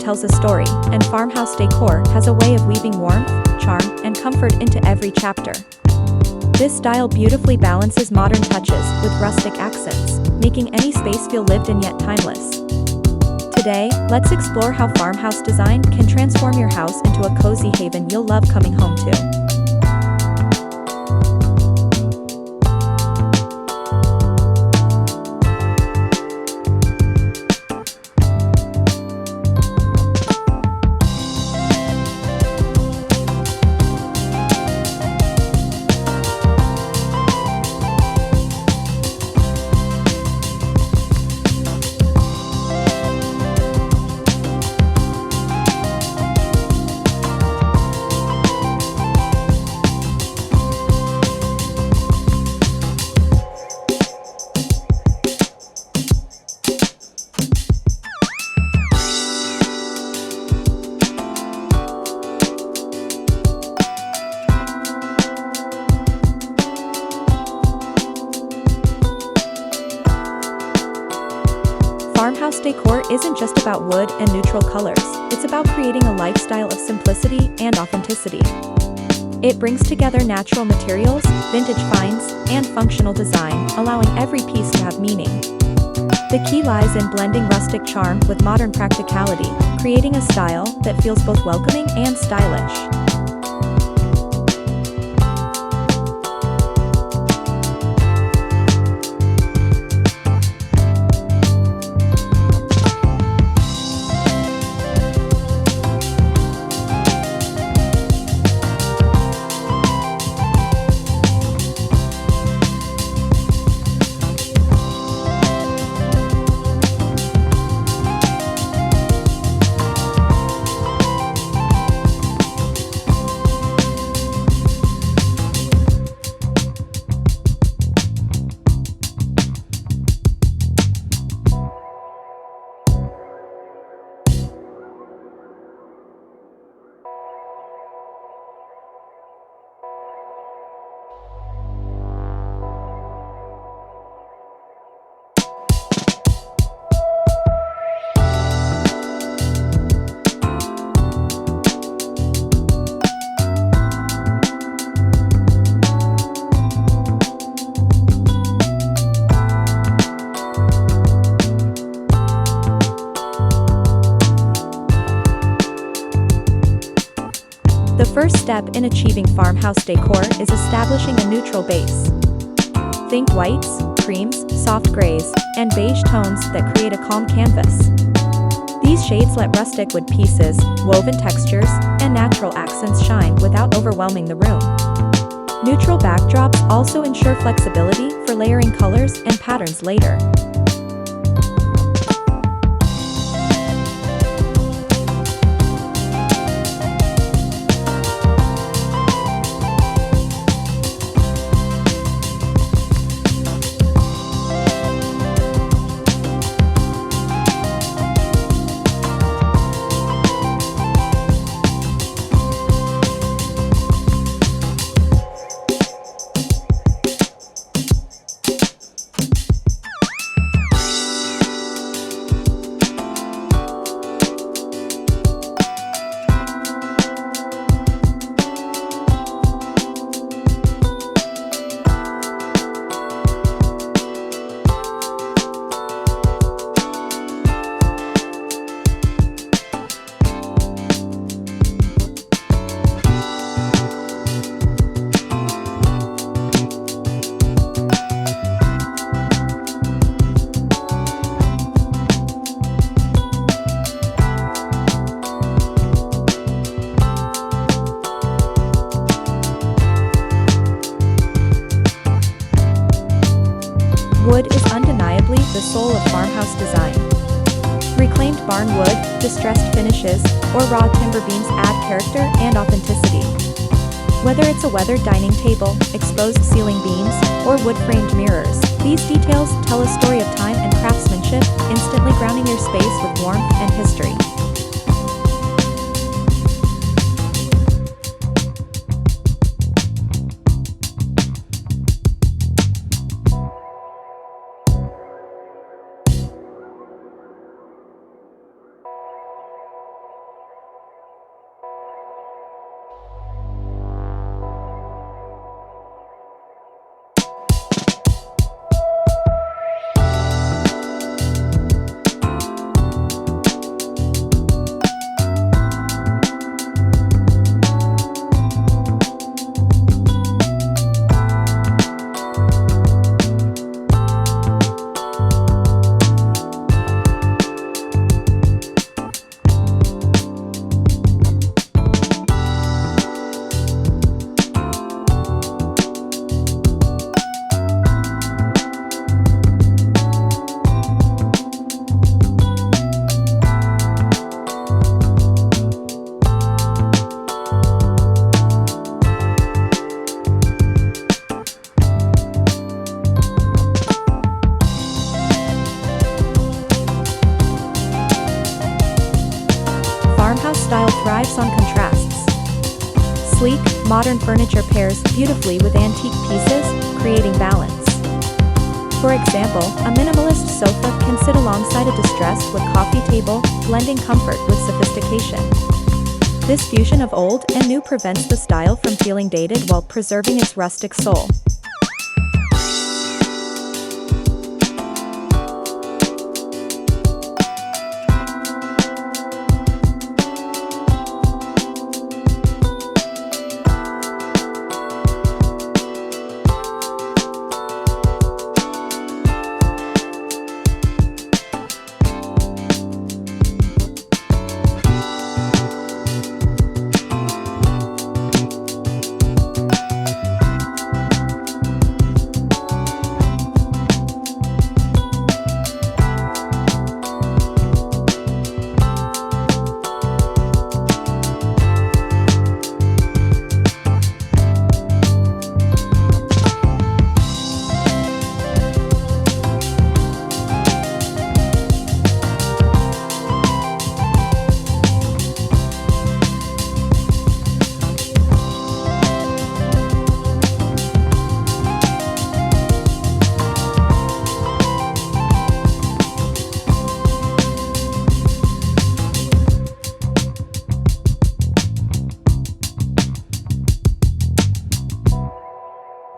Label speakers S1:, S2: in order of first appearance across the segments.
S1: tells a story, and Farmhouse Decor has a way of weaving warmth, charm, and comfort into every chapter. This style beautifully balances modern touches with rustic accents, making any space feel lived in yet timeless. Today, let's explore how farmhouse design can transform your house into a cozy haven you'll love coming home to. Farmhouse decor isn't just about wood and neutral colors, it's about creating a lifestyle of simplicity and authenticity. It brings together natural materials, vintage finds, and functional design, allowing every piece to have meaning. The key lies in blending rustic charm with modern practicality, creating a style that feels both welcoming and stylish. The first step in achieving farmhouse decor is establishing a neutral base. Think whites, creams, soft grays, and beige tones that create a calm canvas. These shades let rustic wood pieces, woven textures, and natural accents shine without overwhelming the room. Neutral backdrops also ensure flexibility for layering colors and patterns later. Wood is undeniably the soul of farmhouse design. Reclaimed barn wood, distressed finishes, or raw timber beams add character and authenticity. Whether it's a weathered dining table, exposed ceiling beams, or wood-framed mirrors, these details tell a story of time and craftsmanship, instantly grounding your space with warmth and history. modern furniture pairs beautifully with antique pieces, creating balance. For example, a minimalist sofa can sit alongside a distressed wood coffee table, blending comfort with sophistication. This fusion of old and new prevents the style from feeling dated while preserving its rustic soul.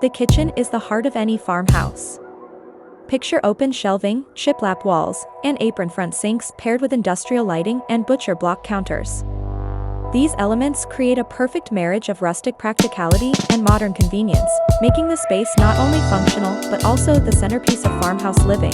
S1: The kitchen is the heart of any farmhouse. Picture open shelving, shiplap walls, and apron front sinks paired with industrial lighting and butcher block counters. These elements create a perfect marriage of rustic practicality and modern convenience, making the space not only functional but also the centerpiece of farmhouse living.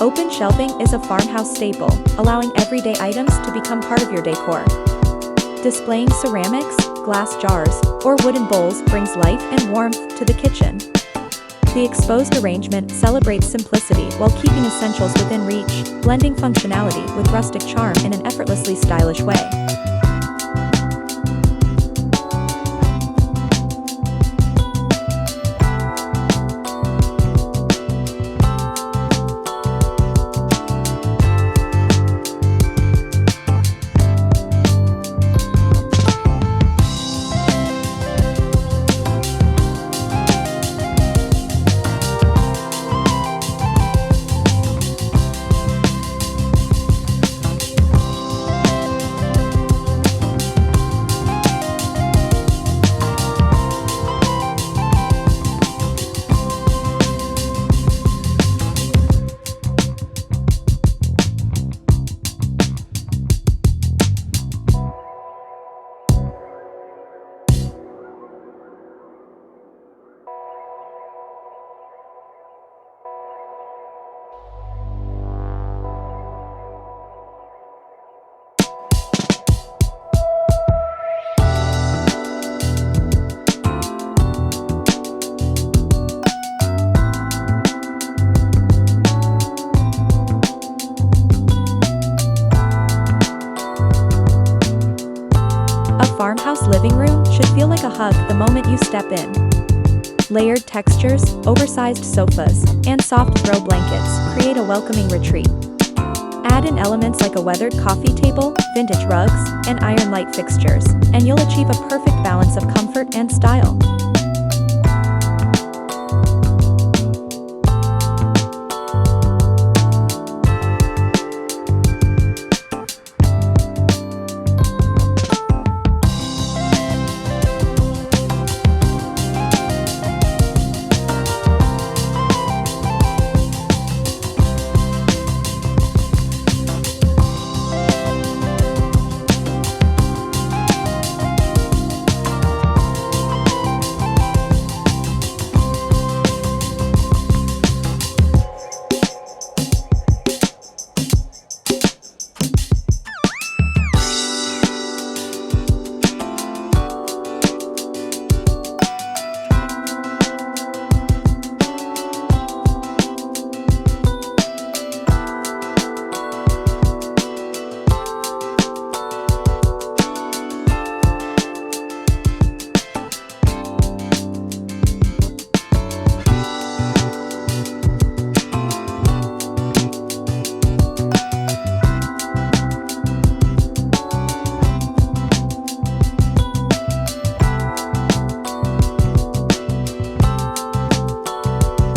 S1: Open shelving is a farmhouse staple, allowing everyday items to become part of your decor. Displaying ceramics, glass jars, or wooden bowls brings life and warmth to the kitchen. The exposed arrangement celebrates simplicity while keeping essentials within reach, blending functionality with rustic charm in an effortlessly stylish way. Farmhouse living room should feel like a hug the moment you step in. Layered textures, oversized sofas, and soft throw blankets create a welcoming retreat. Add in elements like a weathered coffee table, vintage rugs, and iron light fixtures, and you'll achieve a perfect balance of comfort and style.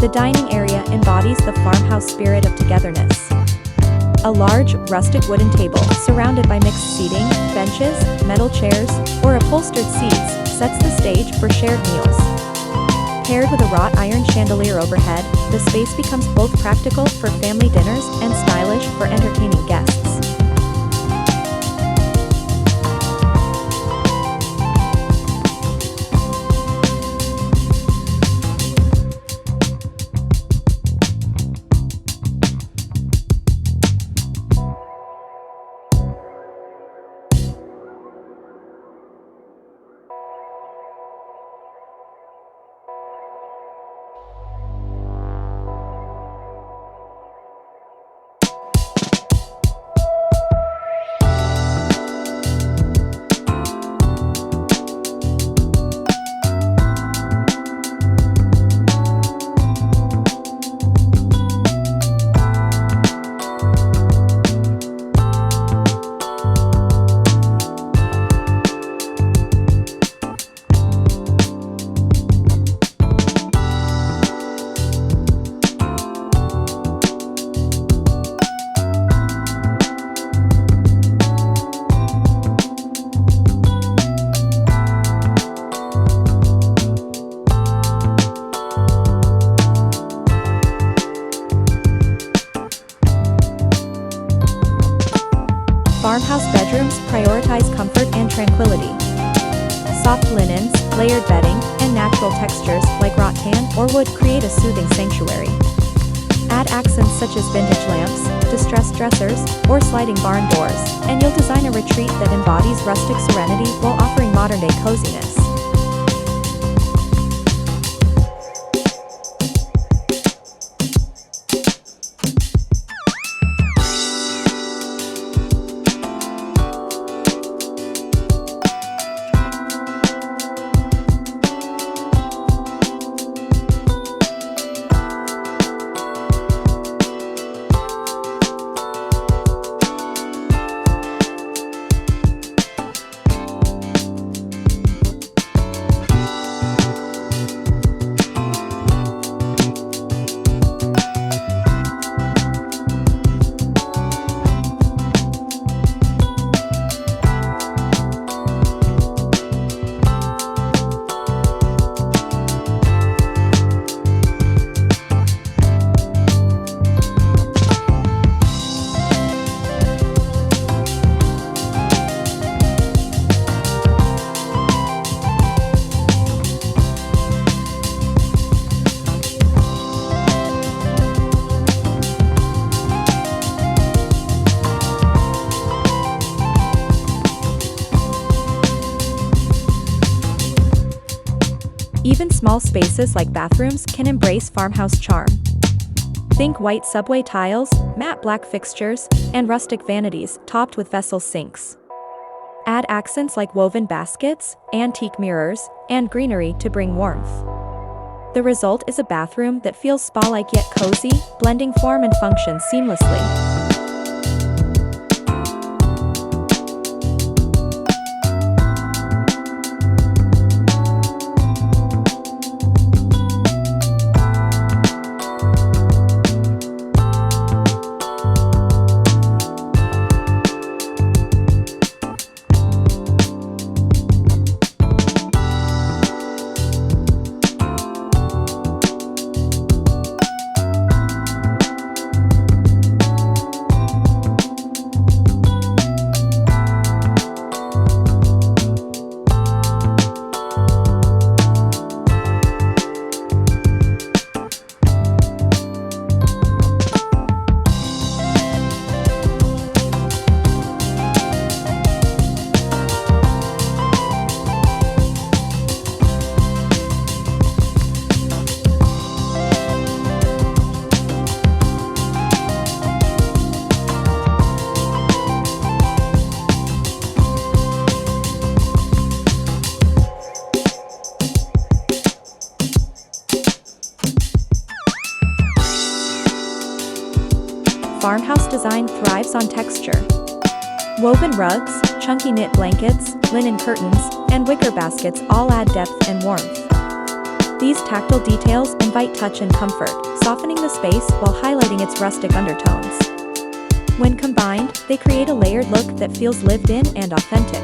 S1: The dining area embodies the farmhouse spirit of togetherness. A large, rustic wooden table, surrounded by mixed seating, benches, metal chairs, or upholstered seats, sets the stage for shared meals. Paired with a wrought iron chandelier overhead, the space becomes both practical for family dinners and stylish for entertaining guests. Farmhouse bedrooms prioritize comfort and tranquility. Soft linens, layered bedding, and natural textures like rattan or wood create a soothing sanctuary. Add accents such as vintage lamps, distressed dressers, or sliding barn doors, and you'll design a retreat that embodies rustic serenity while offering modern-day coziness. Even small spaces like bathrooms can embrace farmhouse charm. Think white subway tiles, matte black fixtures, and rustic vanities topped with vessel sinks. Add accents like woven baskets, antique mirrors, and greenery to bring warmth. The result is a bathroom that feels spa-like yet cozy, blending form and function seamlessly. farmhouse design thrives on texture. Woven rugs, chunky knit blankets, linen curtains, and wicker baskets all add depth and warmth. These tactile details invite touch and comfort, softening the space while highlighting its rustic undertones. When combined, they create a layered look that feels lived in and authentic.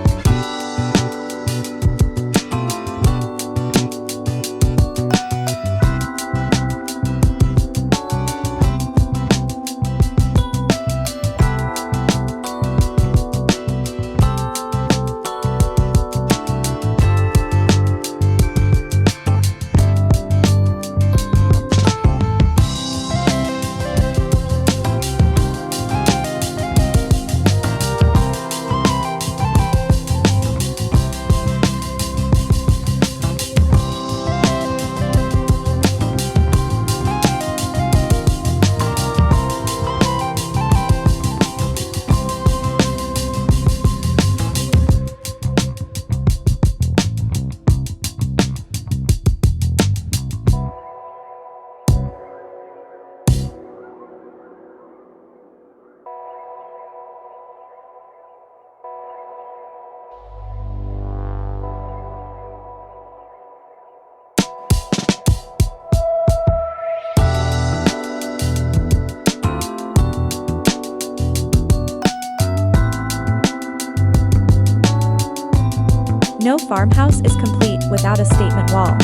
S1: No farmhouse is complete without a statement wall.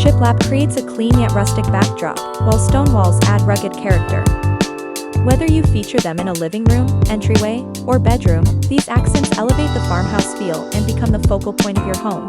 S1: Shiplap creates a clean yet rustic backdrop, while stone walls add rugged character. Whether you feature them in a living room, entryway, or bedroom, these accents elevate the farmhouse feel and become the focal point of your home.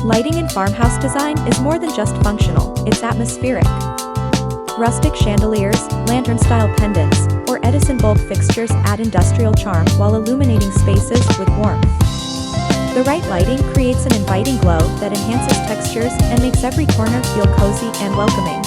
S1: Lighting in farmhouse design is more than just functional, it's atmospheric. Rustic chandeliers, lantern-style pendants, or Edison bulb fixtures add industrial charm while illuminating spaces with warmth. The right lighting creates an inviting glow that enhances textures and makes every corner feel cozy and welcoming.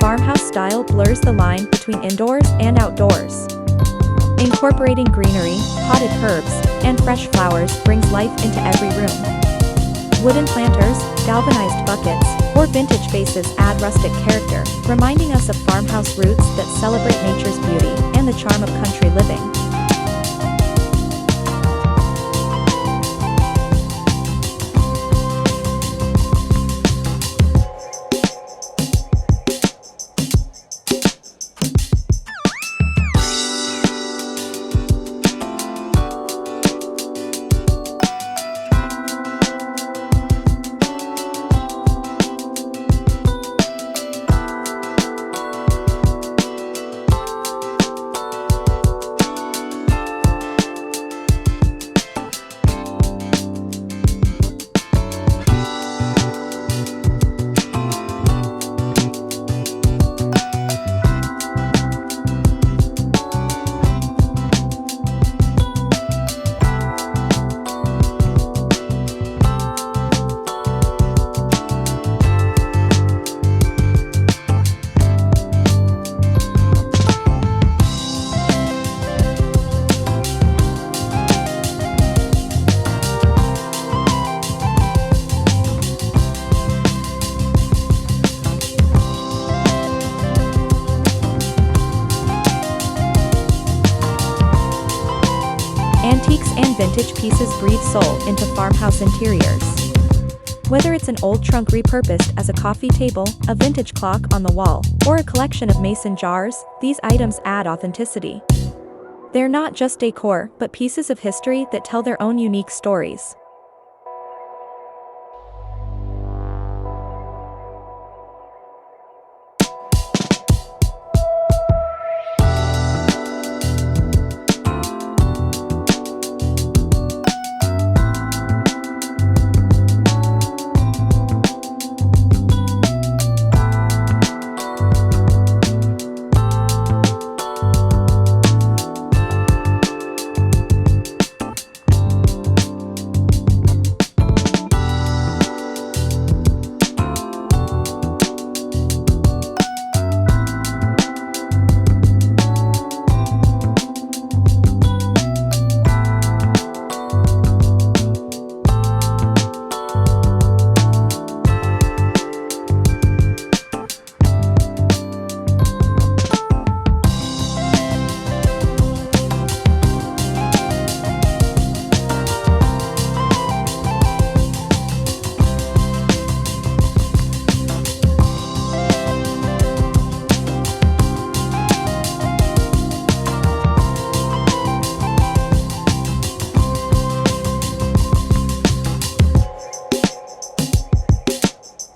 S1: Farmhouse style blurs the line between indoors and outdoors. Incorporating greenery, potted herbs, and fresh flowers brings life into every room. Wooden planters, galvanized buckets, or vintage vases add rustic character, reminding us of farmhouse roots that celebrate nature's beauty and the charm of country living. Antiques and vintage pieces breathe soul into farmhouse interiors. Whether it's an old trunk repurposed as a coffee table, a vintage clock on the wall, or a collection of mason jars, these items add authenticity. They're not just decor, but pieces of history that tell their own unique stories.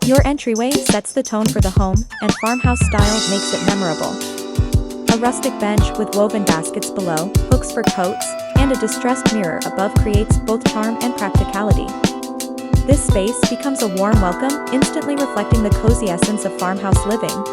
S1: Your entryway sets the tone for the home, and farmhouse style makes it memorable. A rustic bench with woven baskets below, hooks for coats, and a distressed mirror above creates both charm and practicality. This space becomes a warm welcome, instantly reflecting the cozy essence of farmhouse living.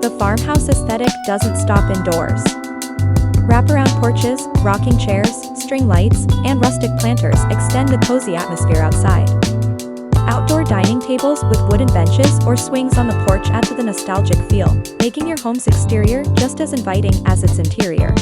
S1: The farmhouse aesthetic doesn't stop indoors. Wraparound porches, rocking chairs, string lights, and rustic planters extend the cozy atmosphere outside. Outdoor dining tables with wooden benches or swings on the porch add to the nostalgic feel, making your home's exterior just as inviting as its interior.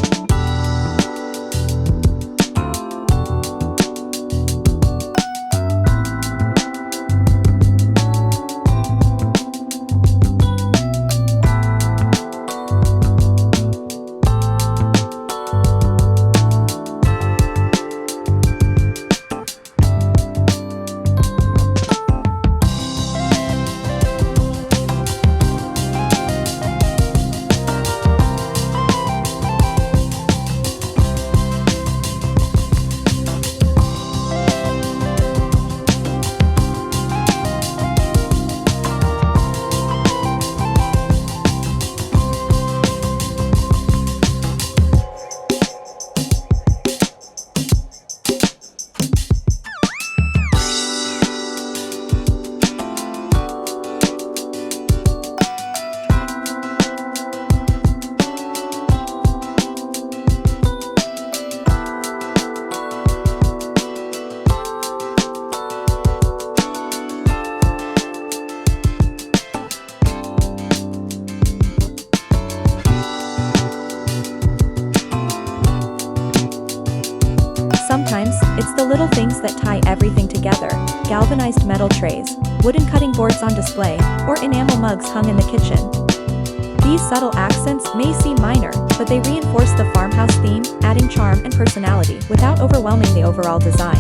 S1: sometimes, it's the little things that tie everything together: galvanized metal trays, wooden cutting boards on display, or enamel mugs hung in the kitchen. These subtle accents may seem minor, but they reinforce the farmhouse theme, adding charm and personality without overwhelming the overall design.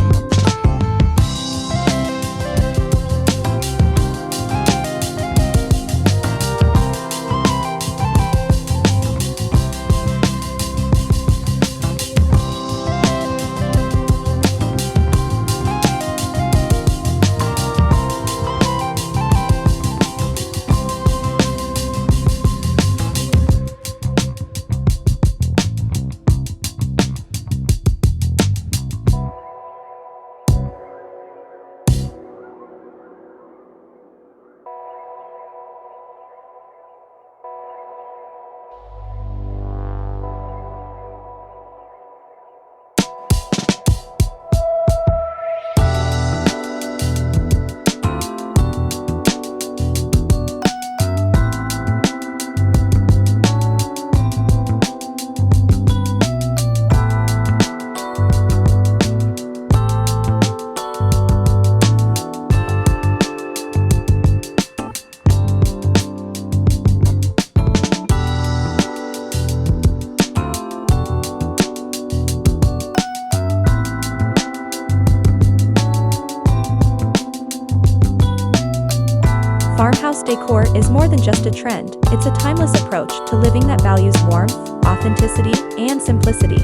S1: Farmhouse decor is more than just a trend, it's a timeless approach to living that values warmth, authenticity, and simplicity.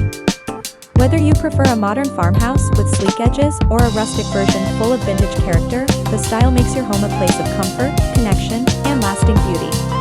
S1: Whether you prefer a modern farmhouse with sleek edges or a rustic version full of vintage character, the style makes your home a place of comfort, connection, and lasting beauty.